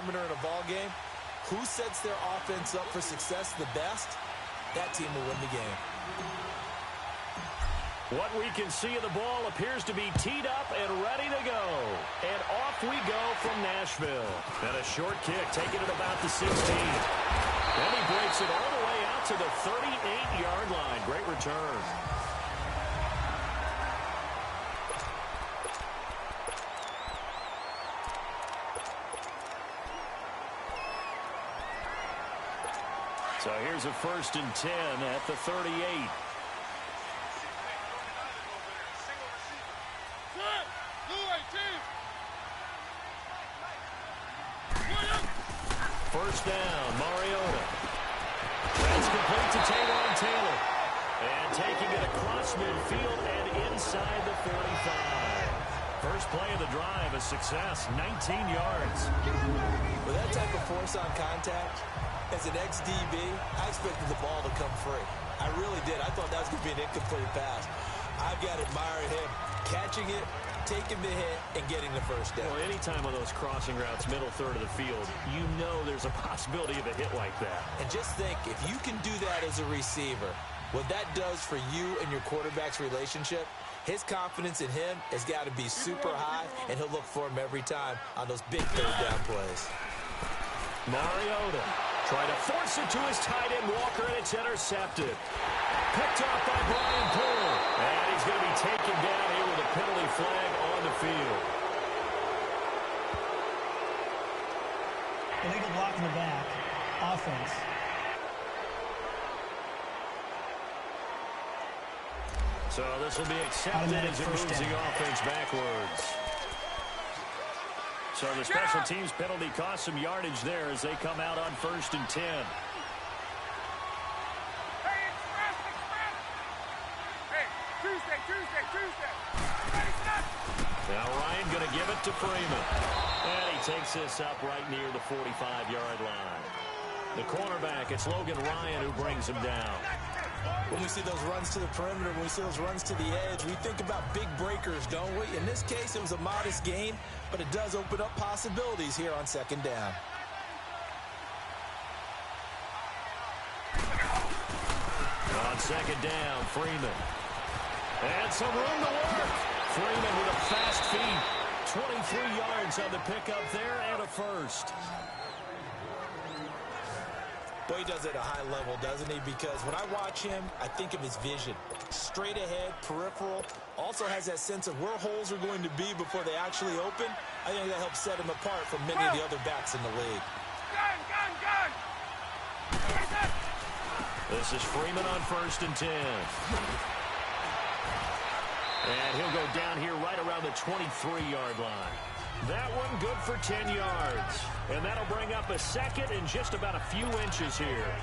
perimeter in a ball game, who sets their offense up for success the best, that team will win the game. What we can see of the ball appears to be teed up and ready to go. And off we go from Nashville. And a short kick taken at about the 16. And he breaks it all the way out to the 38-yard line. Great return. So here's a 1st and 10 at the 38. First down, Mariota. That's complete to Taylor. And taking it across midfield and inside the 45. First play of the drive, a success, 19 yards. With that type of force on contact, as an ex-DB, I expected the ball to come free. I really did. I thought that was going to be an incomplete pass. I've got to admire him catching it, taking the hit, and getting the first down. Well, anytime on those crossing routes, middle third of the field, you know there's a possibility of a hit like that. And just think, if you can do that as a receiver, what that does for you and your quarterback's relationship, his confidence in him has got to be super high, and he'll look for him every time on those big third down plays. Mariota trying to force it to his tight end, Walker, and it's intercepted. Picked off by Brian Poole. And he's going to be taken down here with a penalty flag on the field. Illegal block in the back. Offense. So this will be accepted as it moves the offense backwards. So the special teams penalty cost some yardage there as they come out on 1st and 10. Now Ryan going to give it to Freeman. And he takes this up right near the 45-yard line. The cornerback, it's Logan Ryan who brings him down. When we see those runs to the perimeter, when we see those runs to the edge, we think about big breakers, don't we? In this case, it was a modest gain, but it does open up possibilities here on 2nd down. On 2nd down, Freeman. And some room to work. Freeman with a fast feet. 23 yards on the pickup there and a first. Boy, he does it at a high level, doesn't he? Because when I watch him, I think of his vision. Straight ahead, peripheral. Also has that sense of where holes are going to be before they actually open. I think that helps set him apart from many of the other backs in the league. This is Freeman on 1st and 10. And he'll go down here right around the 23-yard line. That one good for 10 yards. And that'll bring up a second and just about a few inches here.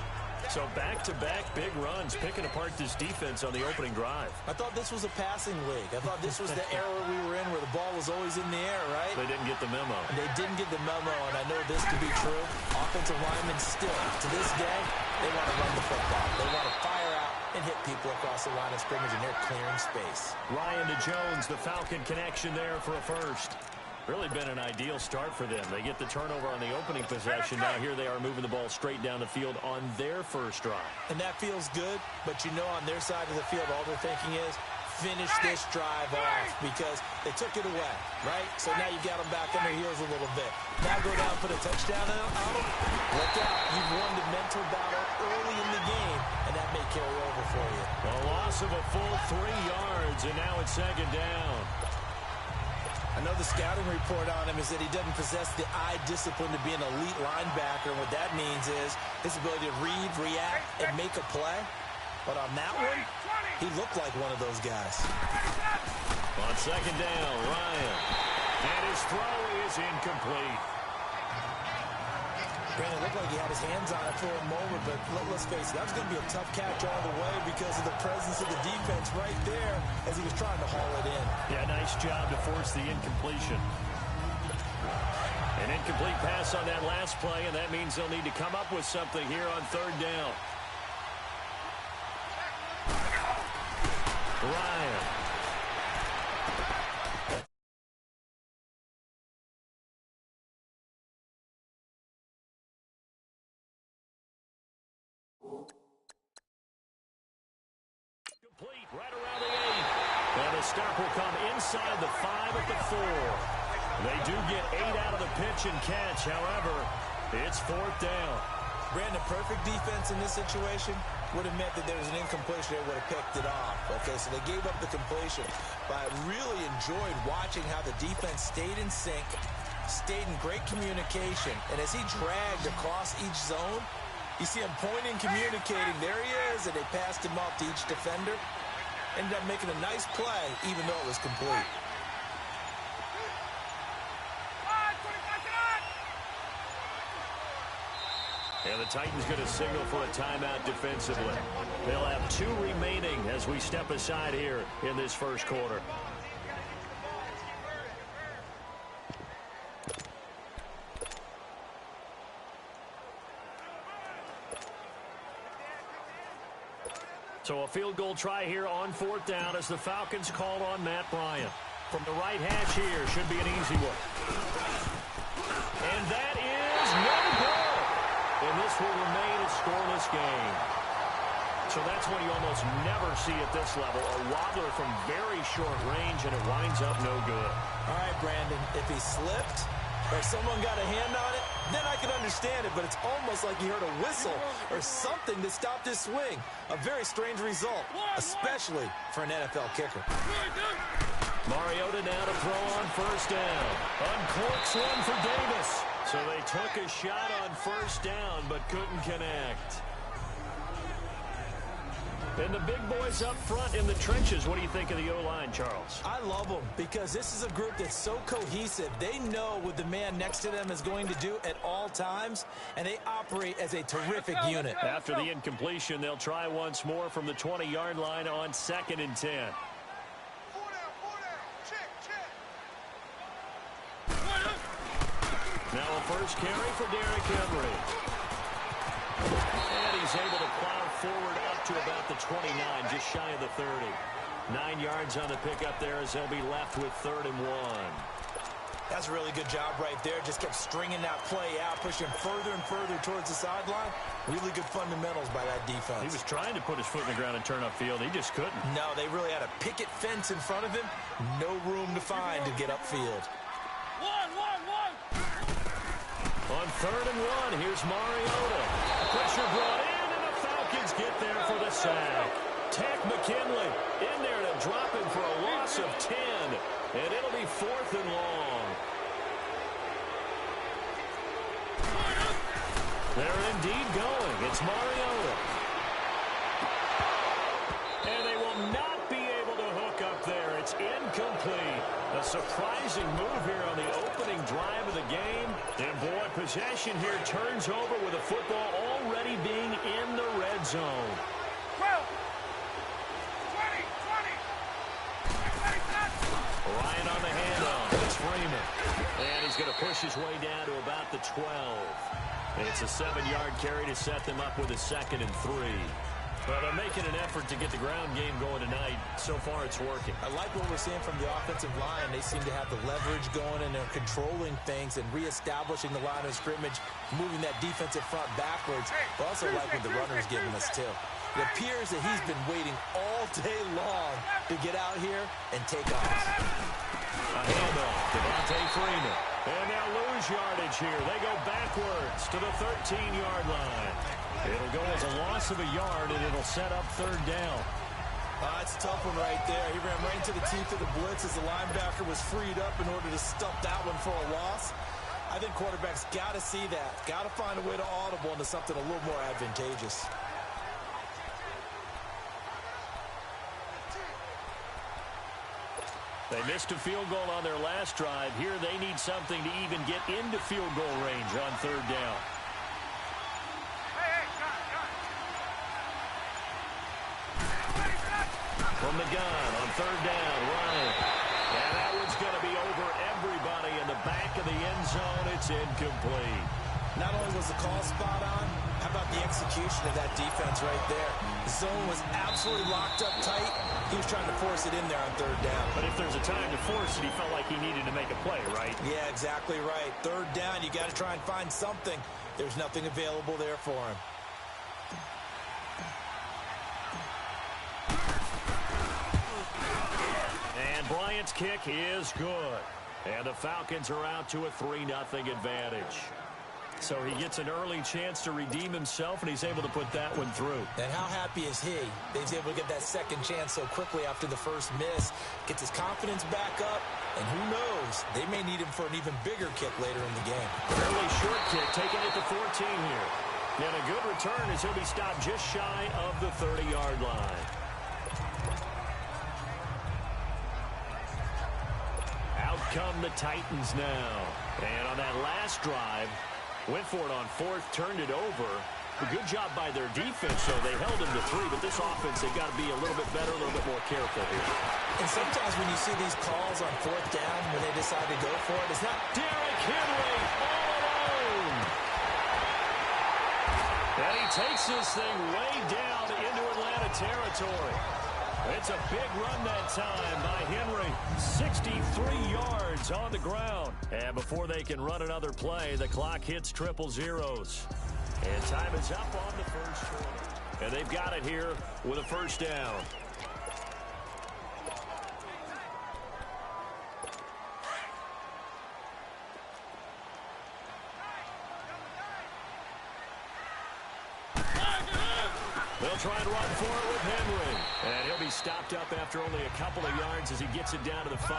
So back-to-back big runs, picking apart this defense on the opening drive. I thought this was a passing league. I thought this was the era we were in where the ball was always in the air, right? They didn't get the memo. And they didn't get the memo, and I know this to be true. Offensive linemen still, to this day, they want to run the football. They want to fire out and hit people across the line of scrimmage, and they're clearing space. Ryan to Jones, the Falcon connection there for a first. Really been an ideal start for them. They get the turnover on the opening possession. Now here they are moving the ball straight down the field on their first drive. And that feels good, but you know on their side of the field, all they're thinking is, finish this drive off because they took it away, right? So now you got them back on their heels a little bit. Now go down, put a touchdown on them. Look out. You've won the mental battle early in the game, and that may carry over for you. A loss of a full 3 yards, and now it's 2nd down. I know the scouting report on him is that he doesn't possess the eye discipline to be an elite linebacker. And what that means is his ability to read, react, and make a play. But on that one, he looked like one of those guys. On 2nd down, Ryan. And his throw is incomplete. Brandon, it looked like he had his hands on it for a moment, but let's face it, that was going to be a tough catch all the way because of the presence of the defense right there as he was trying to haul it in. Yeah, nice job to force the incompletion. An incomplete pass on that last play, and that means they'll need to come up with something here on 3rd down. Ryan. the stop will come inside the 5 at the 4. They do get 8 out of the pitch and catch. However, it's 4th down. Brandon, perfect defense in this situation would have meant that there was an incompletion. They would have picked it off. Okay, so they gave up the completion. But I really enjoyed watching how the defense stayed in sync, stayed in great communication. And as he dragged across each zone, you see him pointing, communicating. There he is, and they passed him off to each defender. Ended up making a nice play, even though it was complete. And the Titans going to signal for a timeout defensively. They'll have 2 remaining as we step aside here in this first quarter. So a field goal try here on 4th down as the Falcons call on Matt Bryant. From the right hash here, should be an easy one. And that is no good. And this will remain a scoreless game. So that's one you almost never see at this level. A wobbler from very short range, and it winds up no good. All right, Brandon, if he slipped or someone got a hand on it, then I can understand it, but it's almost like he heard a whistle or something that stopped his swing. A very strange result, especially for an NFL kicker. Mariota now to throw on 1st down. Uncorks one for Davis. So they took a shot on 1st down, but couldn't connect. And the big boys up front in the trenches. What do you think of the O-line, Charles? I love them because this is a group that's so cohesive. They know what the man next to them is going to do at all times, and they operate as a terrific unit. After the incompletion, they'll try once more from the 20-yard line on 2nd and 10. Now a first carry for Derrick Henry. And he's able to plow forward up to about the 29, just shy of the 30. 9 yards on the pickup there as they'll be left with 3rd and 1. That's a really good job right there. Just kept stringing that play out, pushing further and further towards the sideline. Really good fundamentals by that defense. He was trying to put his foot in the ground and turn upfield. He just couldn't. No, they really had a picket fence in front of him. No room to find to get upfield. On 3rd and 1, here's Mariota. Pressure brought in, and the Falcons get there for the sack. Tech McKinley in there to drop him for a loss of 10, and it'll be 4th and long. They're indeed going. It's Mariota. And they will not be able to hook up there. It's incomplete. A surprising move here on the opening drive of the game. And boy, possession here turns over with the football already being in the red zone. 12, 20, 20. Ryan on the handoff. It's Freeman. And he's going to push his way down to about the 12. And it's a 7-yard carry to set them up with a 2nd and 3. Well, they're making an effort to get the ground game going tonight. So far, it's working. I like what we're seeing from the offensive line. They seem to have the leverage going, and they're controlling things and reestablishing the line of scrimmage, moving that defensive front backwards. I also like what the runner's giving us, too. It appears that he's been waiting all day long to get out here and take off. A handoff, Devontae Freeman. And they'll lose yardage here. They go backwards to the 13-yard line. It'll go as a loss of a yard, and it'll set up 3rd down. It's a tough one right there. He ran right into the teeth of the blitz as the linebacker was freed up in order to stuff that one for a loss. I think quarterbacks got to see that. Got to find a way to audible into something a little more advantageous. They missed a field goal on their last drive. Here they need something to even get into field goal range on 3rd down. From the gun on 3rd down, Ryan. And that one's going to be over everybody in the back of the end zone. It's incomplete. Not only was the call spot on, how about the execution of that defense right there? The zone was absolutely locked up tight. He was trying to force it in there on 3rd down. But if there's a time to force it, he felt like he needed to make a play, right? Yeah, exactly right. 3rd down, you got to try and find something. There's nothing available there for him. Bryant's kick is good. And the Falcons are out to a 3-0 advantage. So he gets an early chance to redeem himself, and he's able to put that one through. And how happy is he? He's able to get that second chance so quickly after the first miss. Gets his confidence back up, and who knows? They may need him for an even bigger kick later in the game. Fairly short kick, taking it to 14 here. And a good return as he'll be stopped just shy of the 30-yard line. Out come the Titans now. And on that last drive, went for it on fourth, turned it over. A good job by their defense, though. They held him to 3, but this offense, they've got to be a little bit better, a little bit more careful here. And sometimes when you see these calls on fourth down, when they decide to go for it, it's not Derrick Henry all alone. And he takes this thing way down into Atlanta territory. It's a big run that time by Henry. 63 yards on the ground. And before they can run another play, the clock hits triple zeros. And time is up on the first quarter. And they've got it here with a first down. They'll try and run for it with Henry. And he'll be stopped up after only a couple of yards as he gets it down to the 5.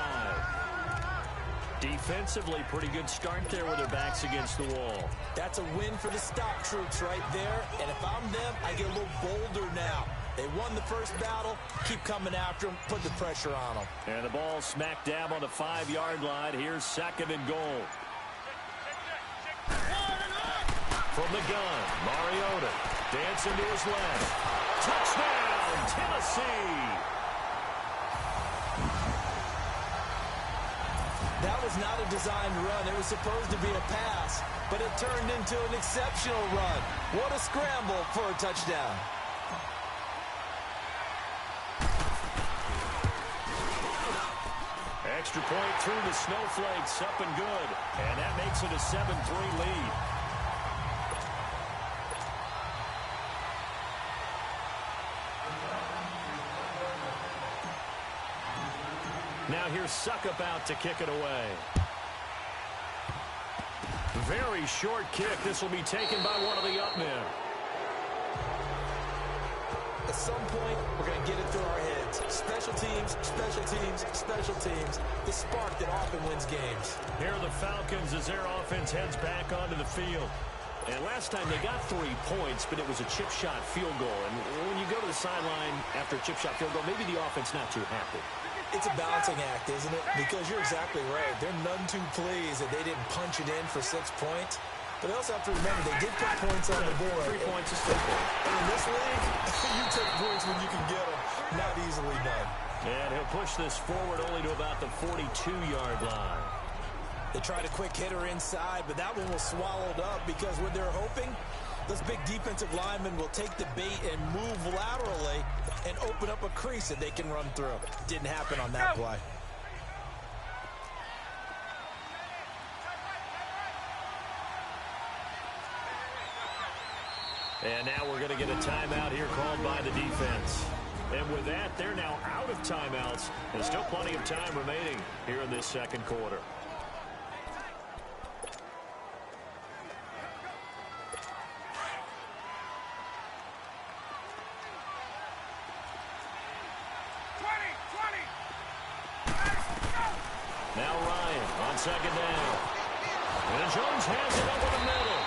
Defensively, pretty good start there with their backs against the wall. That's a win for the stop troops right there. And if I'm them, I get a little bolder now. They won the first battle. Keep coming after them. Put the pressure on them. And the ball smack dab on the 5-yard line. Here's 2nd and goal. From the gun, Mariota dancing to his left. Touchdown, Tennessee! That was not a designed run. It was supposed to be a pass, but it turned into an exceptional run. What a scramble for a touchdown. Extra point through the snowflakes, up and good. And that makes it a 7-3 lead. Now here's Suckup out to kick it away. Very short kick. This will be taken by one of the up men. At some point, we're going to get it through our heads. Special teams, special teams, special teams. The spark that often wins games. Here are the Falcons as their offense heads back onto the field. And last time they got 3 points, but it was a chip shot field goal. And when you go to the sideline after a chip shot field goal, maybe the offense not too happy. It's a balancing act, isn't it? Because you're exactly right. They're none too pleased that they didn't punch it in for 6 points. But they also have to remember they did put points on the board. 3 points is 3 points. And in this league, you take points when you can get them. Not easily done. And he'll push this forward only to about the 42-yard line. They tried a quick hitter inside, but that one was swallowed up because what they're hoping, those big defensive linemen will take the bait and move laterally and open up a crease that they can run through. Didn't happen on that play. And now we're going to get a timeout here called by the defense. And with that, they're now out of timeouts. There's still plenty of time remaining here in this second quarter. Now Ryan on 2nd down. And Jones has it over the middle.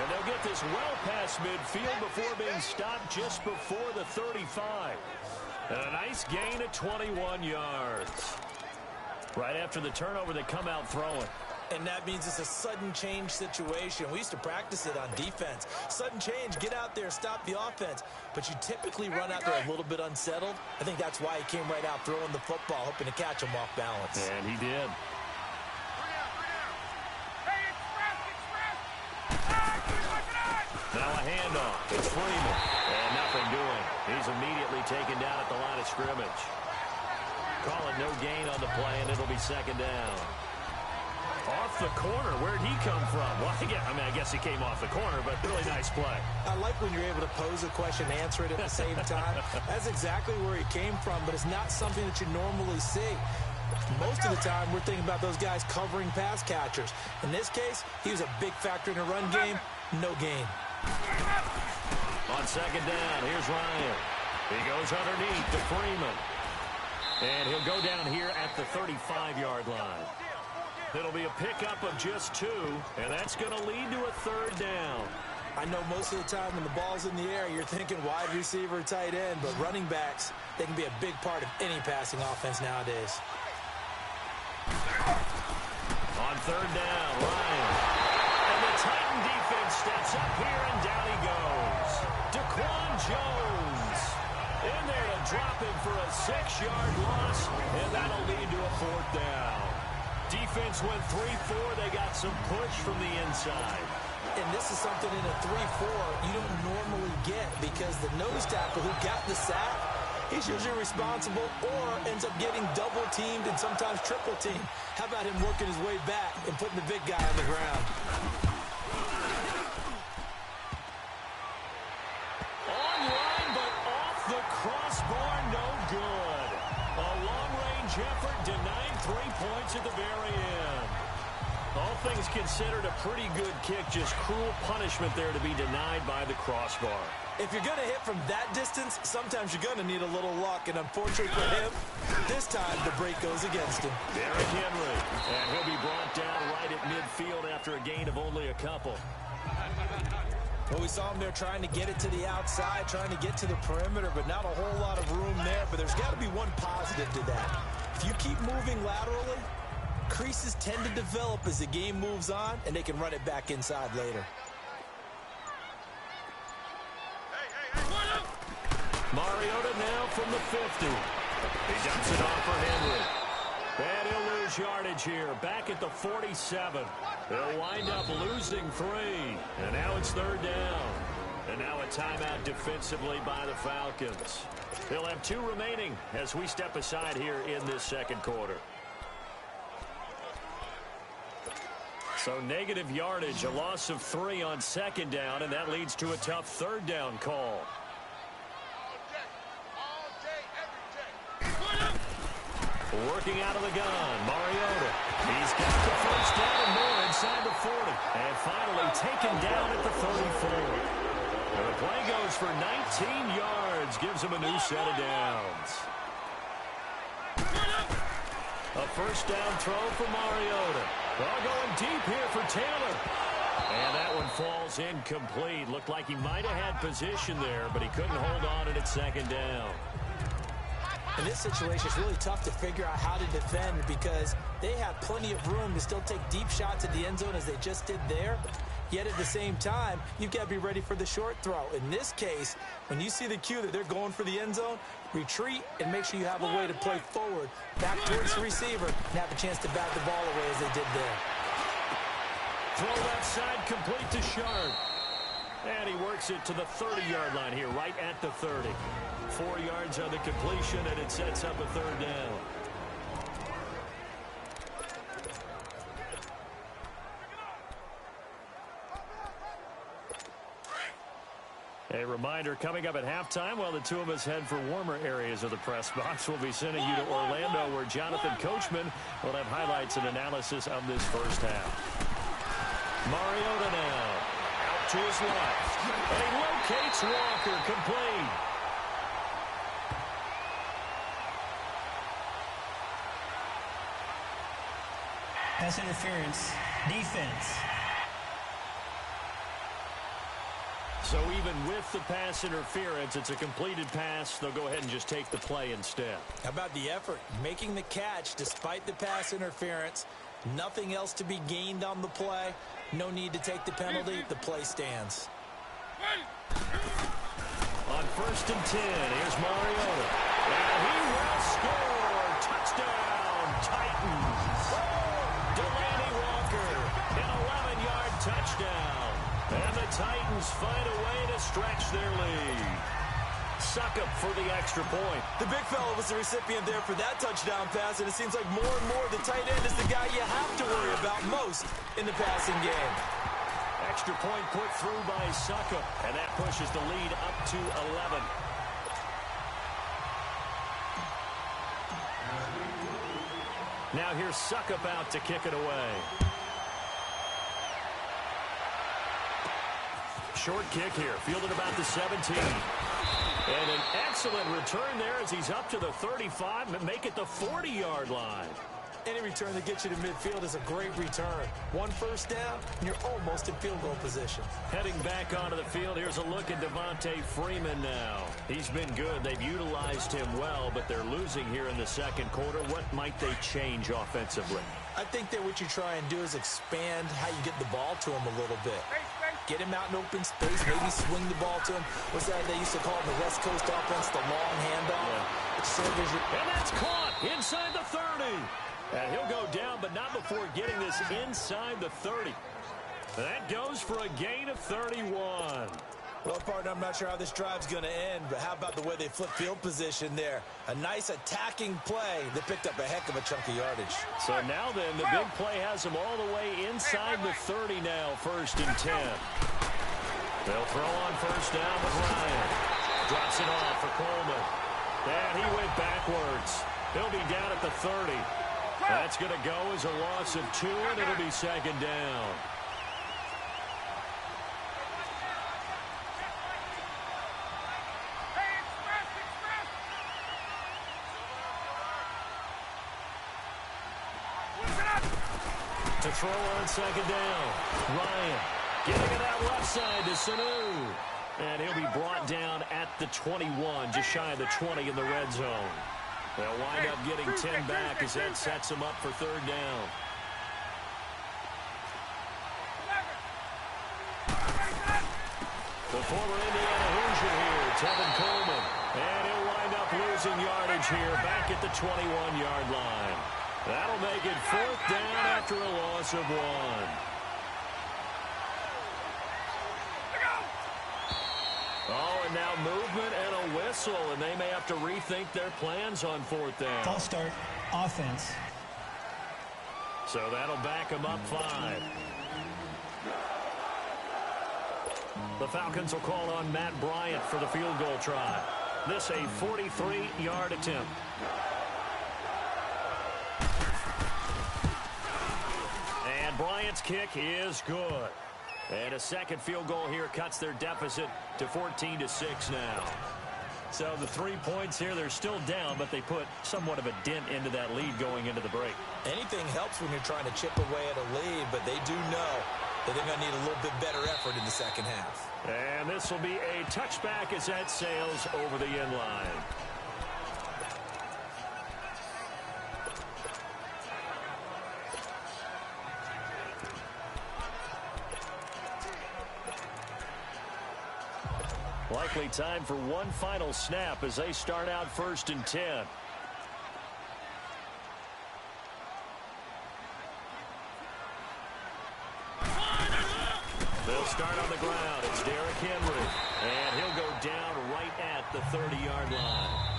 And they'll get this well past midfield before being stopped just before the 35. And a nice gain of 21 yards. Right after the turnover, they come out throwing. And that means it's a sudden change situation. We used to practice it on defense. Sudden change, get out there, stop the offense. But you typically run out there a little bit unsettled. I think that's why he came right out throwing the football, hoping to catch him off balance. And he did. Now a handoff. It's Freeman. And nothing doing. He's immediately taken down at the line of scrimmage. Call it no gain on the play, and it'll be 2nd down. Off the corner. Where'd he come from? Well, I guess he came off the corner, but really nice play. I like when you're able to pose a question and answer it at the same time. That's exactly where he came from, but it's not something that you normally see. Most of the time, we're thinking about those guys covering pass catchers. In this case, he was a big factor in the run game. No gain. On second down, here's Ryan. He goes underneath to Freeman. And he'll go down here at the 35-yard line. It'll be a pickup of just 2, and that's going to lead to a third down. I know most of the time when the ball's in the air, you're thinking wide receiver, tight end, but running backs, they can be a big part of any passing offense nowadays. On third down, Ryan. And the Titan defense steps up here, and down he goes. Daquan Jones in there to drop him for a 6-yard loss, and that'll lead to a fourth down. Defense went 3-4. They got some push from the inside. And this is something in a 3-4 you don't normally get because the nose tackle who got the sack, he's usually responsible or ends up getting double-teamed and sometimes triple-teamed. How about him working his way back and putting the big guy on the ground? Online, but off the crossbar, no good. A long-range effort denied 3 points at the very end. All things considered, a pretty good kick. Just cruel punishment there to be denied by the crossbar. If you're going to hit from that distance, sometimes you're going to need a little luck. And unfortunately for him, this time the break goes against him. Derrick Henry. And he'll be brought down right at midfield after a gain of only a couple. Well, we saw him there trying to get it to the outside, trying to get to the perimeter, but not a whole lot of room there. But there's got to be one positive to that. If you keep moving laterally, creases tend to develop as the game moves on, and they can run it back inside later. Mariota now from the 50. He dumps it off for Henry. And he'll lose yardage here. Back at the 47. They'll wind up losing 3. And now it's third down. And now a timeout defensively by the Falcons. They'll have 2 remaining as we step aside here in this second quarter. So negative yardage, a loss of 3 on second down, and that leads to a tough third down call. Working out of the gun, Mariota. He's got the first down and more inside the 40. And finally taken down at the 34. And the play goes for 19 yards, gives him a new set of downs. A first down throw for Mariota. Ball going deep here for Taylor. And that one falls incomplete. Looked like he might have had position there, but he couldn't hold on it at second down. In this situation, it's really tough to figure out how to defend because they have plenty of room to still take deep shots at the end zone as they just did there. Yet at the same time, you've got to be ready for the short throw. In this case, when you see the cue that they're going for the end zone, retreat and make sure you have a way to play forward, back towards the receiver, and have a chance to bat the ball away as they did there. Throw left side complete to Sharp. And he works it to the 30-yard line here, right at the 30. 4 yards on the completion, and it sets up a third down. A reminder, coming up at halftime, while the two of us head for warmer areas of the press box, we'll be sending you to Orlando, where Jonathan Coachman will have highlights and analysis of this first half. Mariota now, out to his left. And he locates Walker, complete. Pass interference. Defense. So even with the pass interference, it's a completed pass. They'll go ahead and just take the play instead. How about the effort? Making the catch despite the pass interference. Nothing else to be gained on the play. No need to take the penalty. The play stands. On first and 10, here's Mariota. And he will score. Touchdown, Titans. Delaney Walker, an 11-yard touchdown. And the Titans find a way to stretch their lead. Suckup for the extra point. The big fella was the recipient there for that touchdown pass, and it seems like more and more the tight end is the guy you have to worry about most in the passing game. Extra point put through by Suckup, and that pushes the lead up to 11. Now here's Suckup out to kick it away. Short kick here, fielded about the 17. And an excellent return there as he's up to the 35 and make it the 40-yard line. Any return that gets you to midfield is a great return. One first down, and you're almost in field goal position. Heading back onto the field, here's a look at Devontae Freeman now. He's been good. They've utilized him well, but they're losing here in the second quarter. What might they change offensively? I think that what you try and do is expand how you get the ball to him a little bit. Get him out in open space, maybe swing the ball to him. What's that they used to call in the West Coast offense, the long handoff? Yeah. And that's caught inside the 30. And he'll go down, but not before getting this inside the 30. That goes for a gain of 31. Well, partner, I'm not sure how this drive's going to end, but how about the way they flip field position there? A nice attacking play that picked up a heck of a chunk of yardage. So now then, the big play has them all the way inside the 30 now, 1st and 10. They'll throw on first down with Ryan. Drops it off for Coleman. And he went backwards. He'll be down at the 30. That's going to go as a loss of 2, and it'll be 2nd down. To throw on 2nd down. Ryan getting it out left side to Sanu. And he'll be brought down at the 21, just shy of the 20 in the red zone. They'll wind up getting 10 back as that sets them up for 3rd down. The former Indiana Hoosier here, Tevin Coleman. And he'll wind up losing yardage here back at the 21-yard line. That'll make it 4th down after a loss of 1. Oh, and now movement and a whistle, and they may have to rethink their plans on 4th down. False start, offense. So that'll back them up 5. The Falcons will call on Matt Bryant for the field goal try. This a 43-yard attempt. And Bryant's kick is good. And a second field goal here cuts their deficit to 14-6 now. So the 3 points here, they're still down, but they put somewhat of a dent into that lead going into the break. Anything helps when you're trying to chip away at a lead, but they do know that they're going to need a little bit better effort in the second half. And this will be a touchback as that sails over the end line. Likely time for one final snap as they start out 1st and 10. They'll start on the ground. It's Derrick Henry. And he'll go down right at the 30-yard line.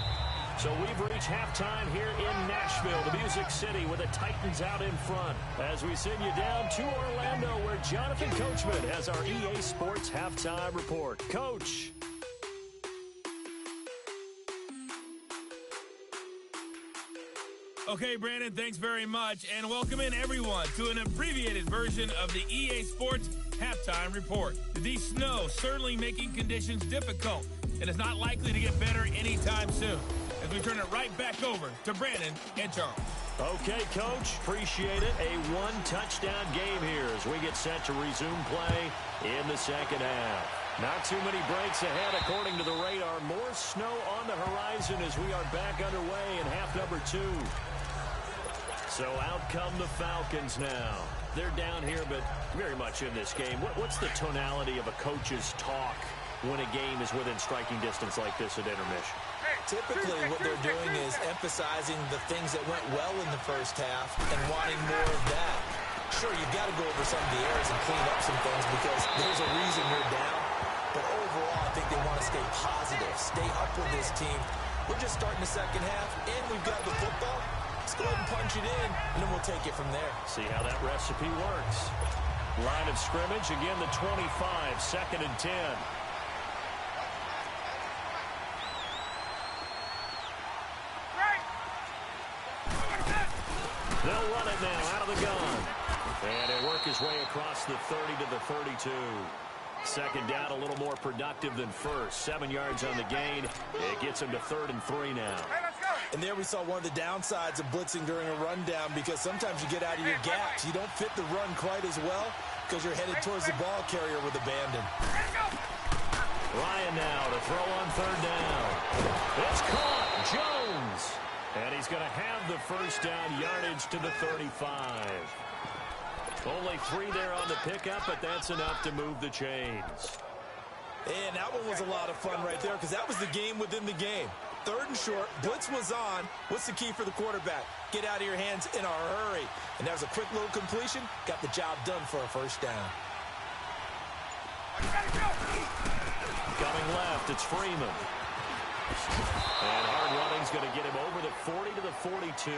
So we've reached halftime here in Nashville, the Music City, with the Titans out in front. As we send you down to Orlando, where Jonathan Coachman has our EA Sports Halftime Report. Coach. Okay, Brandon, thanks very much, and welcome in everyone to an abbreviated version of the EA Sports Halftime Report. The snow certainly making conditions difficult, and it's not likely to get better anytime soon. As we turn it right back over to Brandon and Charles. Okay, Coach, appreciate it. A one-touchdown game here as we get set to resume play in the second half. Not too many breaks ahead according to the radar. More snow on the horizon as we are back underway in half number 2. So out come the Falcons now. They're down here, but very much in this game. What's the tonality of a coach's talk when a game is within striking distance like this at intermission? Typically, what they're doing is emphasizing the things that went well in the first half and wanting more of that. Sure, you've got to go over some of the errors and clean up some things because there's a reason you're down. But overall, I think they want to stay positive, stay up with this team. We're just starting the second half, and we've got the football. Let's go ahead and punch it in, and then we'll take it from there. See how that recipe works. Line of scrimmage, again, the 25, 2nd and 10. They'll run it now out of the gun. And he'll work his way across the 30 to the 32. Second down, a little more productive than first. 7 yards on the gain. It gets him to 3rd and 3 now. Hey, let's go. And there we saw one of the downsides of blitzing during a rundown, because sometimes you get out of your gaps. You don't fit the run quite as well because you're headed towards the ball carrier with abandon. Ryan now to throw on 3rd down. It's caught. Jones. And he's going to have the first down, yardage to the 35. Only 3 there on the pickup, but that's enough to move the chains. And that one was a lot of fun right there, because that was the game within the game. 3rd and short, blitz was on. What's the key for the quarterback? Get out of your hands in a hurry. And that was a quick little completion. Got the job done for a first down. Coming left, it's Freeman. And hard running's going to get him over the 40 to the 42.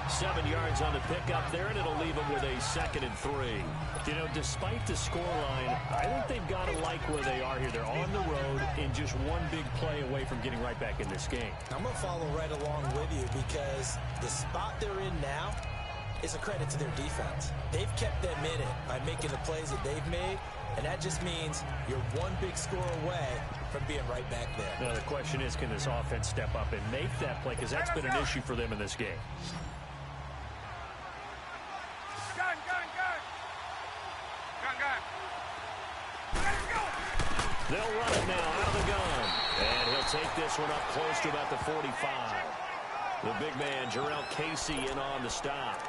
7 yards on the pickup there, and it'll leave him with a 2nd and 3. You know, despite the scoreline, I think they've got to like where they are here. They're on the road and just one big play away from getting right back in this game. I'm going to follow right along with you, because the spot they're in now is a credit to their defense. They've kept them in it by making the plays that they've made, and that just means you're one big score away from being right back there. Now, the question is, can this offense step up and make that play, because that's been an issue for them in this game. They'll run it now out of the gun. And he'll take this one up close to about the 45. The big man, Jarrell Casey, in on the stop.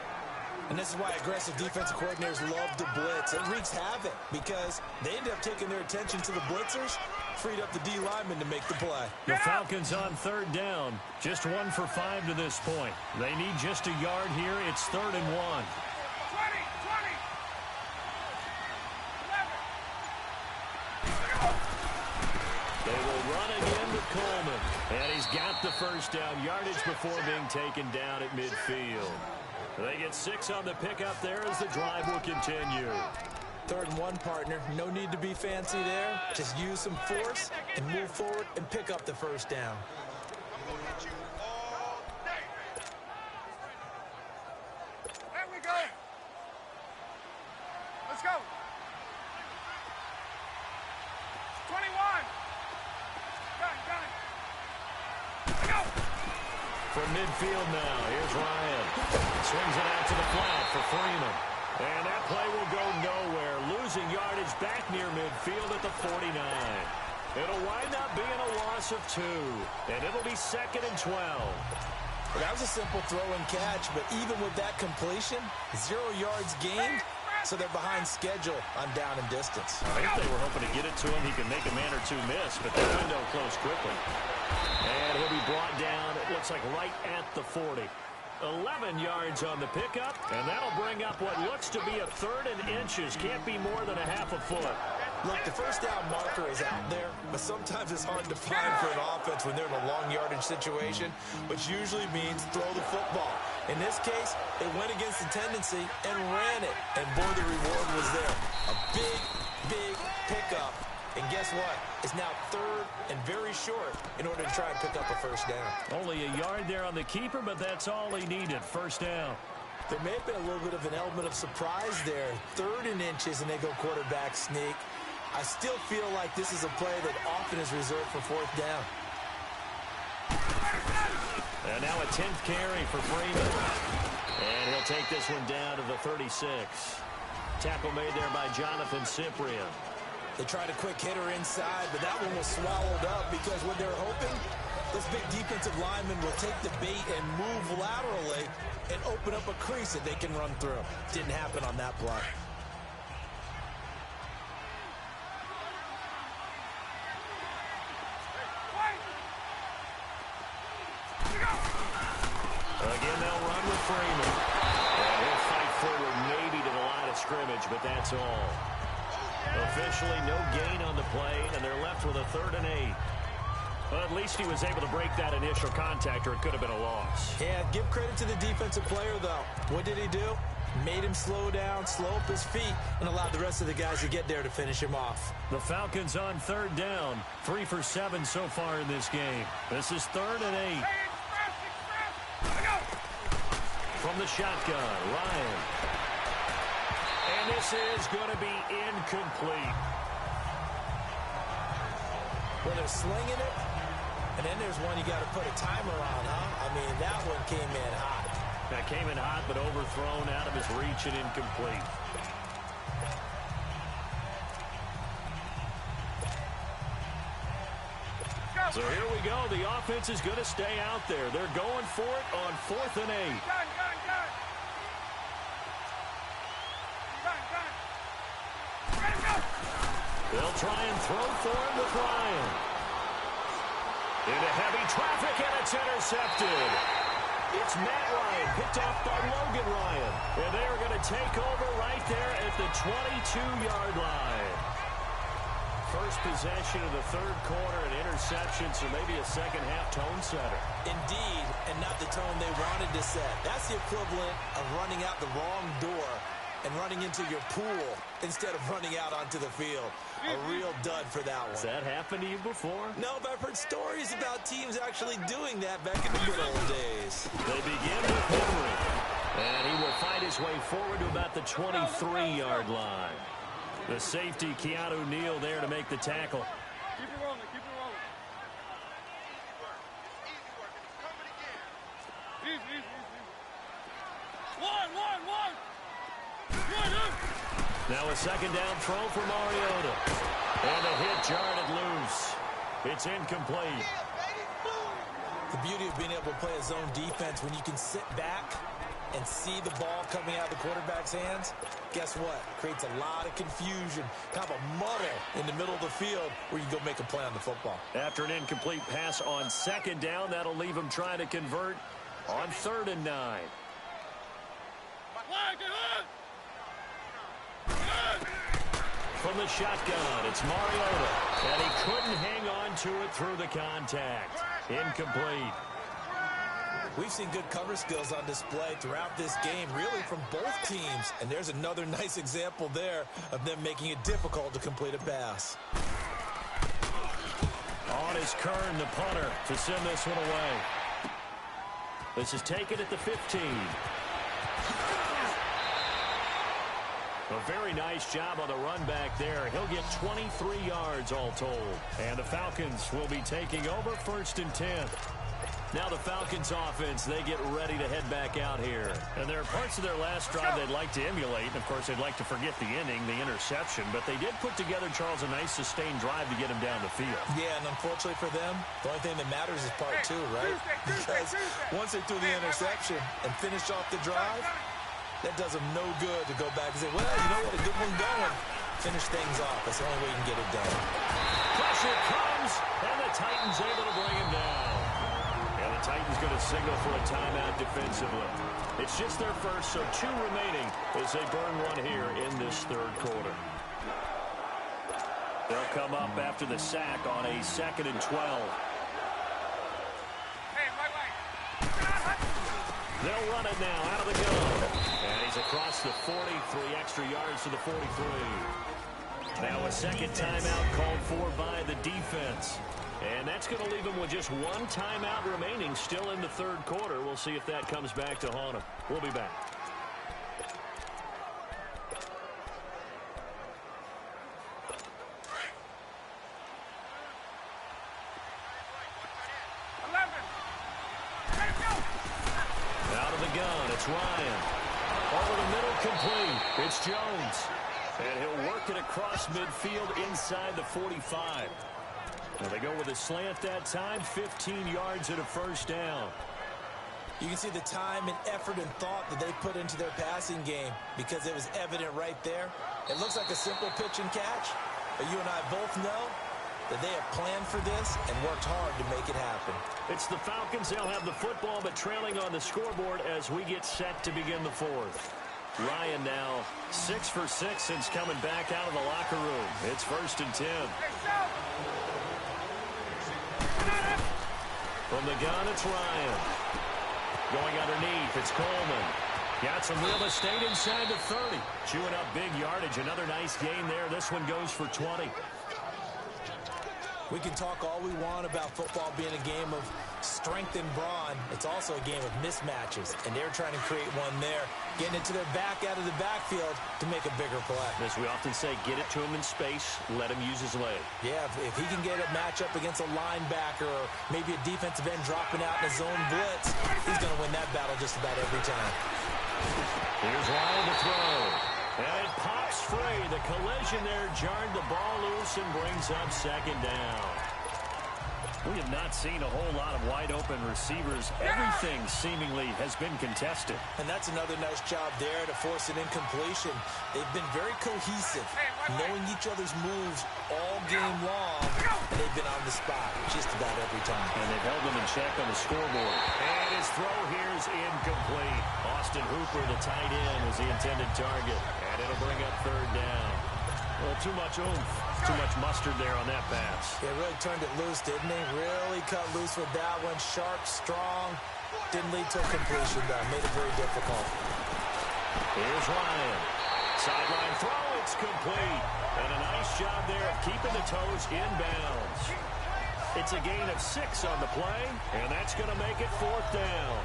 And this is why aggressive defensive coordinators love to blitz. It wreaks havoc, because they end up taking their attention to the blitzers, freed up the D lineman to make the play. The Falcons on 3rd down. Just 1 for 5 to this point. They need just a yard here. It's 3rd and 1. They will run again to Coleman. And he's got the first down, yardage before being taken down at midfield. They get 6 on the pickup there as the drive will continue. 3rd and 1, partner. No need to be fancy there. Just use some force and move forward and pick up the first down. There we go. Let's go. 21. Go. From midfield now, here's Ryan. Swings it out to the flat for Freeman. And that play will go nowhere. Losing yardage back near midfield at the 49. It'll wind up being a loss of 2. And it'll be 2nd and 12. Well, that was a simple throw and catch, but even with that completion, 0 yards gained, so they're behind schedule on down and distance. I think they were hoping to get it to him. He can make a man or 2 miss, but the window closed quickly. And he'll be brought down, it looks like right at the 40. 11 yards on the pickup, and that'll bring up what looks to be a 3rd and inches. Can't be more than a half a foot. Look, the first down marker is out there, but sometimes it's hard to find for an offense when they're in a long yardage situation, which usually means throw the football. In this case, they went against the tendency and ran it, and boy, the reward was there. A big, big pickup. And guess what? It's now 3rd and very short in order to try and pick up a first down. Only a yard there on the keeper, but that's all he needed. First down. There may have been a little bit of an element of surprise there. 3rd and inches, and they go quarterback sneak. I still feel like this is a play that often is reserved for 4th down. And now a 10th carry for Freeman. And he'll take this one down to the 36. Tackle made there by Jonathan Cyprien. They tried a quick hitter inside, but that one was swallowed up, because what they're hoping, this big defensive lineman will take the bait and move laterally and open up a crease that they can run through. Didn't happen on that play. Again, they'll run with Freeman. And he'll fight forward maybe to the line of scrimmage, but that's all. Officially, no gain on the play, and they're left with a 3rd and 8. Well, at least he was able to break that initial contact, or it could have been a loss. Yeah, give credit to the defensive player, though. What did he do? Made him slow down, slow up his feet, and allowed the rest of the guys to get there to finish him off. The Falcons on 3rd down. 3 for 7 so far in this game. This is 3rd and 8. From the shotgun, Ryan. And this is going to be incomplete. Well, they're slinging it, and then there's one you got to put a timer on, huh? I mean, that one came in hot. That came in hot, but overthrown out of his reach and incomplete. So here we go. The offense is going to stay out there. They're going for it on 4th and 8. They'll try and throw for him with Ryan. Into heavy traffic, and it's intercepted. It's Matt Ryan, picked off by Logan Ryan. And they are going to take over right there at the 22-yard line. First possession of the third quarter, an interception, so maybe a second-half tone setter. Indeed, and not the tone they wanted to set. That's the equivalent of running out the wrong door and running into your pool instead of running out onto the field. A real dud for that one. Has that happened to you before? No, but I've heard stories about teams actually doing that back in the good old days. They begin with Henry. And he will fight his way forward to about the 23-yard line. The safety, Keanu Neal, there to make the tackle. Keep it rolling, keep it rolling. Easy, easy, easy. One. Now a second down throw for Mariota. And a hit jarred loose. It's incomplete. The beauty of being able to play a zone defense when you can sit back and see the ball coming out of the quarterback's hands, guess what? Creates a lot of confusion, kind of a muddle in the middle of the field where you go make a play on the football. After an incomplete pass on second down, that'll leave him trying to convert on 3rd and 9. From the shotgun, it's Mariota. And he couldn't hang on to it through the contact. Incomplete. We've seen good cover skills on display throughout this game, really from both teams. And there's another nice example there of them making it difficult to complete a pass. On is Kern, the punter, to send this one away. This is taken at the 15. A very nice job on the run back there. He'll get 23 yards all told. And the Falcons will be taking over 1st and 10. Now the Falcons offense, they get ready to head back out here. And there are parts of their last drive they'd like to emulate. And, of course, they'd like to forget the inning, the interception. But they did put together, Charles, a nice sustained drive to get him down the field. Yeah, and unfortunately for them, the only thing that matters is part 2, right? Because once they threw the interception and finished off the drive, that does them no good to go back and say, well, you know what, a good one going. Finish things off. That's the only way you can get it done. Pressure comes, and the Titans able to bring him down. And the Titans going to signal for a timeout defensively. It's just their first, so 2 remaining as they burn one here in this third quarter. They'll come up after the sack on a 2nd and 12. They'll run it now out of the gun. And he's across the 40, 3 extra yards to the 43. Now a second timeout called for by the defense. And that's going to leave him with just 1 timeout remaining still in the third quarter. We'll see if that comes back to haunt him. We'll be back. Out of the gun, it's Ryan. Over the middle, complete. It's Jones. And he'll work it across midfield inside the 45. Now they go with a slant that time, 15 yards and a first down. You can see the time and effort and thought that they put into their passing game because it was evident right there. It looks like a simple pitch and catch, but you and I both know that they have planned for this and worked hard to make it happen. It's the Falcons. They'll have the football, but trailing on the scoreboard as we get set to begin the fourth. Ryan now 6 for 6 since coming back out of the locker room. It's 1st and 10. From the gun, it's Ryan. Going underneath, it's Coleman. Got some real estate inside the 30. Chewing up big yardage. Another nice gain there. This one goes for 20. We can talk all we want about football being a game of strength and brawn. It's also a game of mismatches, and they're trying to create one there, getting it to their back out of the backfield to make a bigger play. As we often say, get it to him in space, let him use his leg. Yeah, if he can get a matchup against a linebacker or maybe a defensive end dropping out in a zone blitz, he's going to win that battle just about every time. Here's Ryan to throw. And it pops free. The collision there jarred the ball loose and brings up second down. We have not seen a whole lot of wide-open receivers. Everything seemingly has been contested. And that's another nice job there to force an incompletion. They've been very cohesive, knowing each other's moves all game long, and they've been on the spot just about every time. And they've held them in check on the scoreboard. And his throw here is incomplete. Austin Hooper, the tight end, was the intended target. And it'll bring up third down. Well, too much oomph, too much mustard there on that pass. They really turned it loose, didn't they? Really cut loose with that one. Sharp, strong. Didn't lead to a completion, though. Made it very difficult. Here's Ryan. Sideline throw, it's complete. And a nice job there of keeping the toes in bounds. It's a gain of 6 on the play, and that's going to make it fourth down.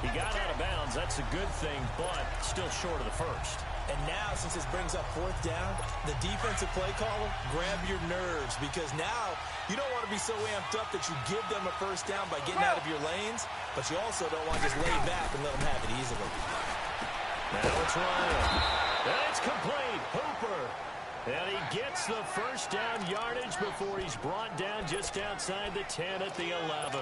He got out of bounds. That's a good thing, but still short of the first. And now, since this brings up fourth down, the defensive play caller, grab your nerves, because now you don't want to be so amped up that you give them a first down by getting out of your lanes, but you also don't want to just lay back and let them have it easily. Now it's Ryan. And it's complete. Hooper. And he gets the first down yardage before he's brought down just outside the 10 at the 11.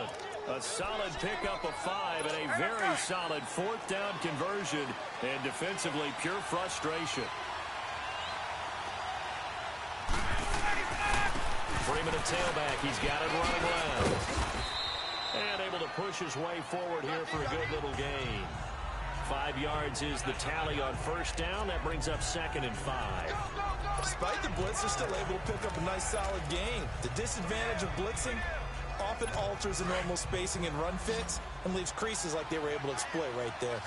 A solid pickup of 5 and a very solid fourth down conversion, and defensively pure frustration. Freeman at tailback. He's got it running left. And able to push his way forward here for a good little gain. 5 yards is the tally on first down. That brings up second and 5. Despite the blitz, they're still able to pick up a nice solid gain. The disadvantage of blitzing often alters the normal spacing and run fits and leaves creases like they were able to exploit right there.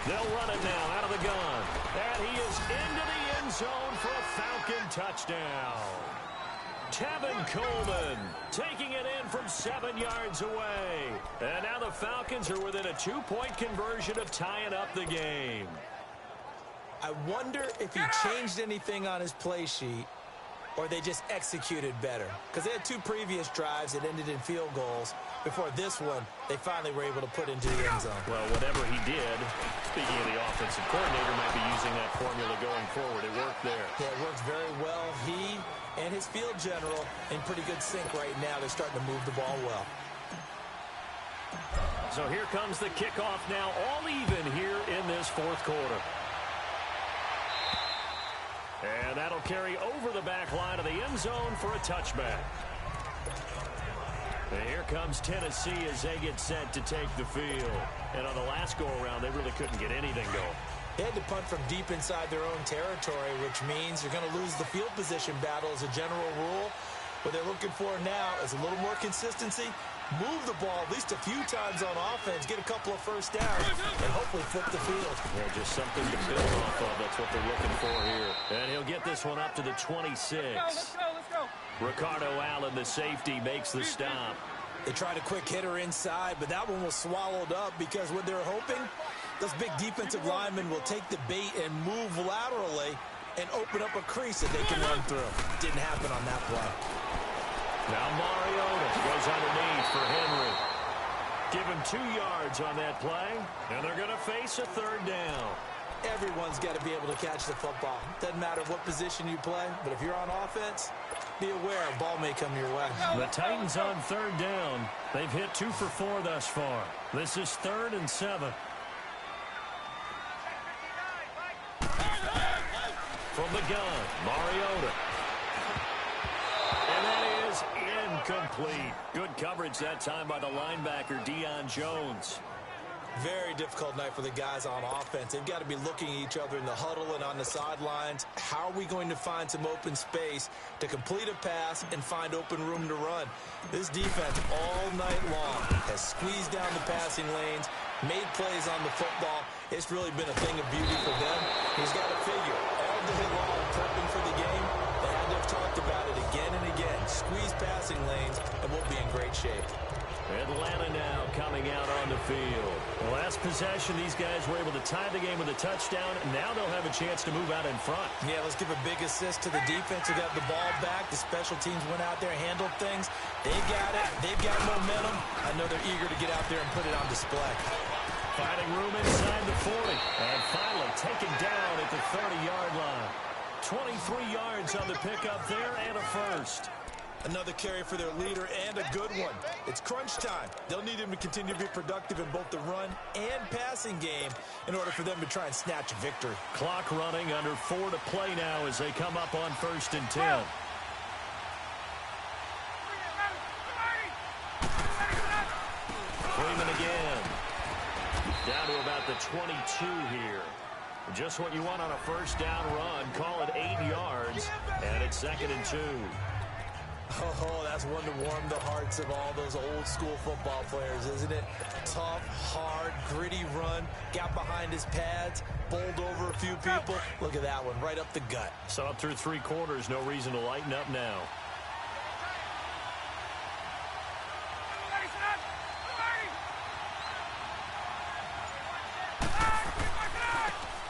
They'll run it now out of the gun. And he is into the end zone for a Falcon touchdown. Tevin Coleman taking it in from 7 yards away. And now the Falcons are within a 2-point conversion of tying up the game. I wonder if he changed anything on his play sheet or they just executed better. Because they had 2 previous drives that ended in field goals. Before this one, they finally were able to put into the end zone. Well, whatever he did, speaking of the offensive coordinator, might be using that formula going forward. It worked there. Yeah, it works very well. He and his field general in pretty good sync right now. They're starting to move the ball well. So here comes the kickoff now, all even here in this fourth quarter. And that'll carry over the back line of the end zone for a touchback. And here comes Tennessee as they get set to take the field. And on the last go-around, they really couldn't get anything going. They had to punt from deep inside their own territory, which means you're going to lose the field position battle as a general rule. What they're looking for now is a little more consistency, move the ball at least a few times on offense, get a couple of first downs, and hopefully flip the field. Yeah, just something to build off of. That's what they're looking for here. And he'll get this one up to the 26. Let's go. Ricardo Allen, the safety, makes the stop. They tried a quick hitter inside, but that one was swallowed up because what they're hoping, those big defensive linemen will take the bait and move laterally and open up a crease that they can run through. Didn't happen on that play. Now Mariota goes underneath for Henry. Give him 2 yards on that play, and they're going to face a third down. Everyone's got to be able to catch the football. Doesn't matter what position you play, but if you're on offense, be aware a ball may come your way. The Titans on third down. They've hit 2 for 4 thus far. This is 3rd and 7. From the gun, Mariota. And that is incomplete. Good coverage that time by the linebacker, Deion Jones. Very difficult night for the guys on offense. They've got to be looking at each other in the huddle and on the sidelines. How are we going to find some open space to complete a pass and find open room to run? This defense all night long has squeezed down the passing lanes, made plays on the football. It's really been a thing of beauty for them. He's got to figure, all day long prepping for the game, they had to have talked about it again and again. Squeeze passing lanes, and we'll be in great shape. Atlanta now coming out on the field. The last possession, these guys were able to tie the game with a touchdown. Now they'll have a chance to move out in front. Yeah, let's give a big assist to the defense who got the ball back. The special teams went out there, handled things. They got it. They've got momentum. I know they're eager to get out there and put it on display. Finding room inside the 40. And finally taken down at the 30-yard line. 23 yards on the pickup there and a first. Another carry for their leader and a good one. It's crunch time. They'll need him to continue to be productive in both the run and passing game in order for them to try and snatch a victory. Clock running, under 4 to play now as they come up on 1st and 10. Freeman again. Down to about the 22 here. Just what you want on a first down run. Call it 8 yards. And it's 2nd and 2. Oh, that's one to warm the hearts of all those old school football players, isn't it? Tough, hard, gritty run. Got behind his pads, bowled over a few people. Look at that one, right up the gut. So up through 3 quarters, no reason to lighten up now.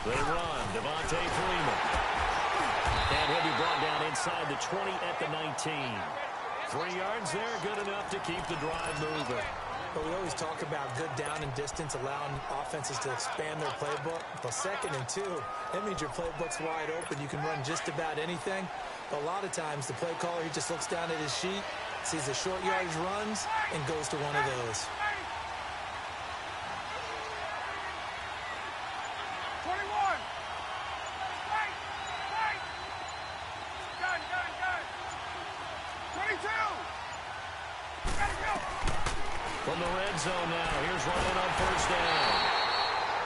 They run, Devontae Freeman. And he'll be brought down inside the 20 at the 19. 3 yards there, good enough to keep the drive moving. But we always talk about good down and distance, allowing offenses to expand their playbook. But 2nd and 2, that means your playbook's wide open. You can run just about anything. But a lot of times, the play caller, he just looks down at his sheet, sees the short yardage runs, and goes to one of those. 22! From the red zone now, here's Ryan on 1st down.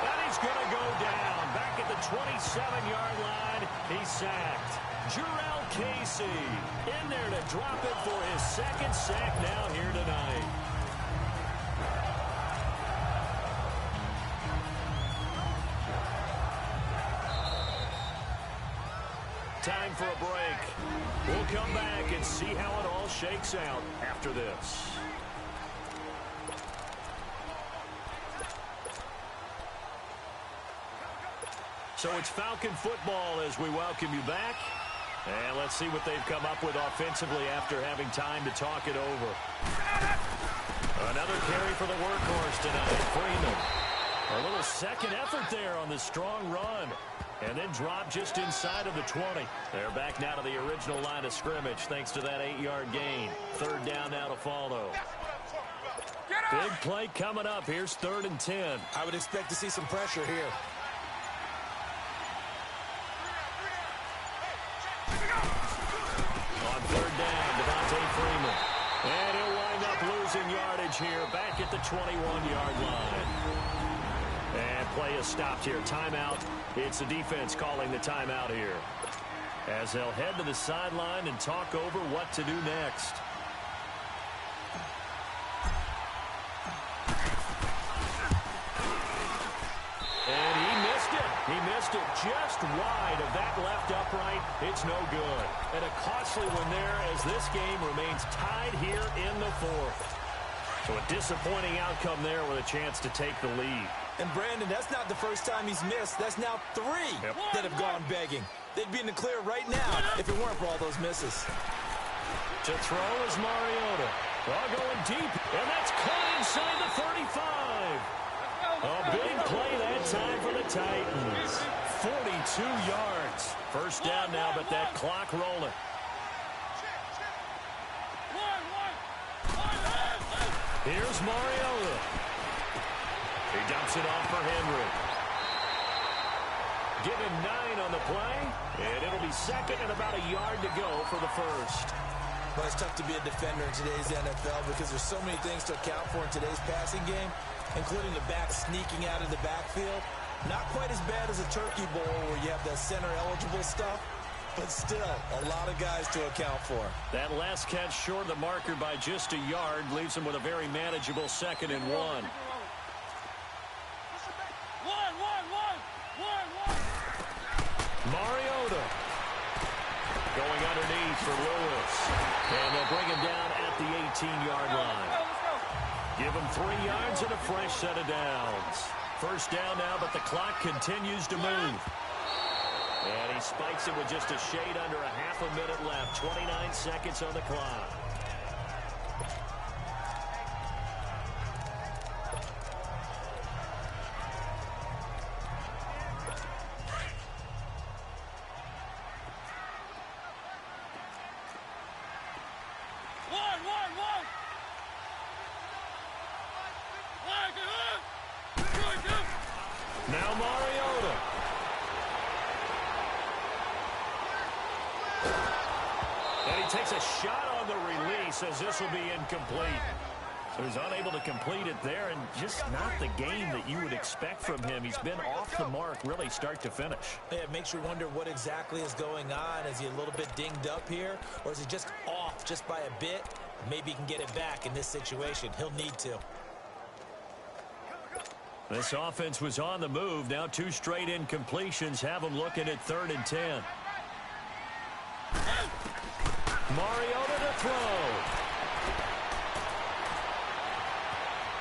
And he's going to go down. Back at the 27-yard line, he's sacked. Jarrell Casey in there to drop it for his 2nd sack now here tonight. Time for a break. We'll come back and see how it all shakes out after this. So it's Falcon football as we welcome you back. And let's see what they've come up with offensively after having time to talk it over. Another carry for the workhorse tonight, Freeman. A little second effort there on the strong run. And then drop just inside of the 20. They're back now to the original line of scrimmage thanks to that 8-yard gain. 3rd down now to follow. Big play coming up. Here's 3rd and 10. I would expect to see some pressure here. On 3rd down, Devontae Freeman. And he'll wind up losing yardage here back at the 21-yard line. And play is stopped here. Timeout. It's the defense calling the timeout here. As they'll head to the sideline and talk over what to do next. And he missed it. He missed it just wide of that left upright. It's no good. And a costly one there as this game remains tied here in the 4th. So a disappointing outcome there with a chance to take the lead. And Brandon, that's not the first time he's missed. That's now 3 that have gone begging. They'd be in the clear right now if it weren't for all those misses. To throw is Mariota. Ball going deep, and that's caught inside the 35. A big play that time for the Titans. 42 yards. First down now, but that clock rolling. Here's Mariota. He dumps it off for Henry. Give him 9 on the play, and it'll be 2nd and about a yard to go for the first. But it's tough to be a defender in today's NFL because there's so many things to account for in today's passing game, including the back sneaking out of the backfield. Not quite as bad as a turkey bowl where you have the center-eligible stuff, but still a lot of guys to account for. That last catch short of the marker by just a yard leaves him with a very manageable 2nd and 1. underneath for Lewis. And they'll bring him down at the 18-yard line. Give him 3 yards and a fresh set of downs. First down now, but the clock continues to move. And he spikes it with just a shade under a half a minute left. 29 seconds on the clock. Now Mariota. And he takes a shot on the release as this will be incomplete. So he's unable to complete it there, and just not the game that you would expect from him. He's been off the mark really start to finish. Yeah, it makes you wonder what exactly is going on. Is he a little bit dinged up here, or is he just off just by a bit? Maybe he can get it back in this situation. He'll need to. This offense was on the move. Now 2 straight incompletions have them looking at 3rd and 10. Mariota to throw.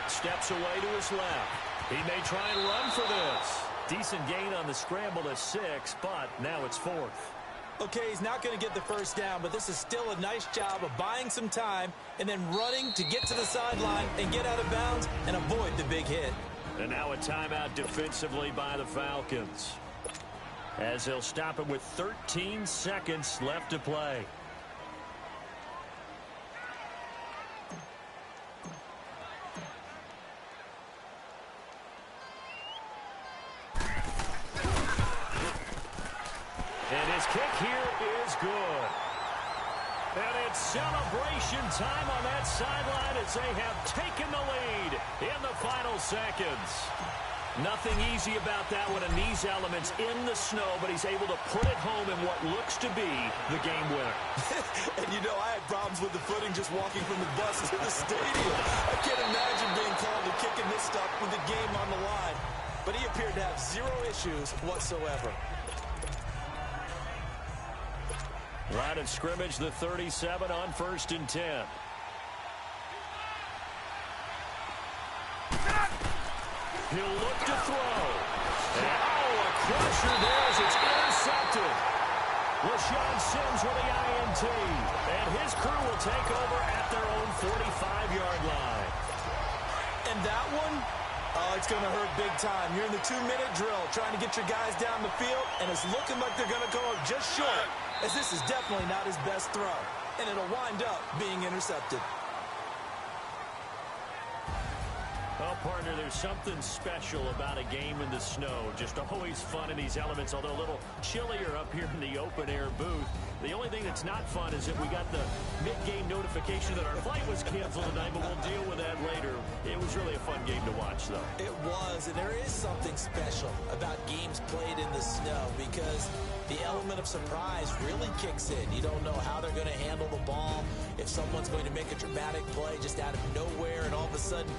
Steps away to his left. He may try and run for this. Decent gain on the scramble at 6, but now it's 4th. Okay, he's not going to get the first down, but this is still a nice job of buying some time and then running to get to the sideline and get out of bounds and avoid the big hit. And now a timeout defensively by the Falcons, as they'll stop it with 13 seconds left to play. And his kick here is good. And it's celebration time on that sideline as they have taken the lead in the final seconds. Nothing easy about that one, and these elements in the snow, but he's able to put it home in what looks to be the game winner. And you know, I had problems with the footing just walking from the bus to the stadium. I can't imagine being called and kicking this stuff with the game on the line. But he appeared to have 0 issues whatsoever. Line of scrimmage, the 37 on 1st and 10. He'll look to throw. And, a crusher there as it's intercepted. LaShawn Sims with the INT. And his crew will take over at their own 45-yard line. And that one, it's going to hurt big time. You're in the 2-minute drill trying to get your guys down the field, and it's looking like they're going to go up just short, as this is definitely not his best throw, and it'll wind up being intercepted. Well, partner, there's something special about a game in the snow. Just always fun in these elements, although a little chillier up here in the open-air booth. The only thing that's not fun is that we got the mid-game notification that our flight was canceled tonight, but we'll deal with that later. It was really a fun game to watch, though. It was, and there is something special about games played in the snow because the element of surprise really kicks in. You don't know how they're going to handle the ball, if someone's going to make a dramatic play just out of nowhere, and all of a sudden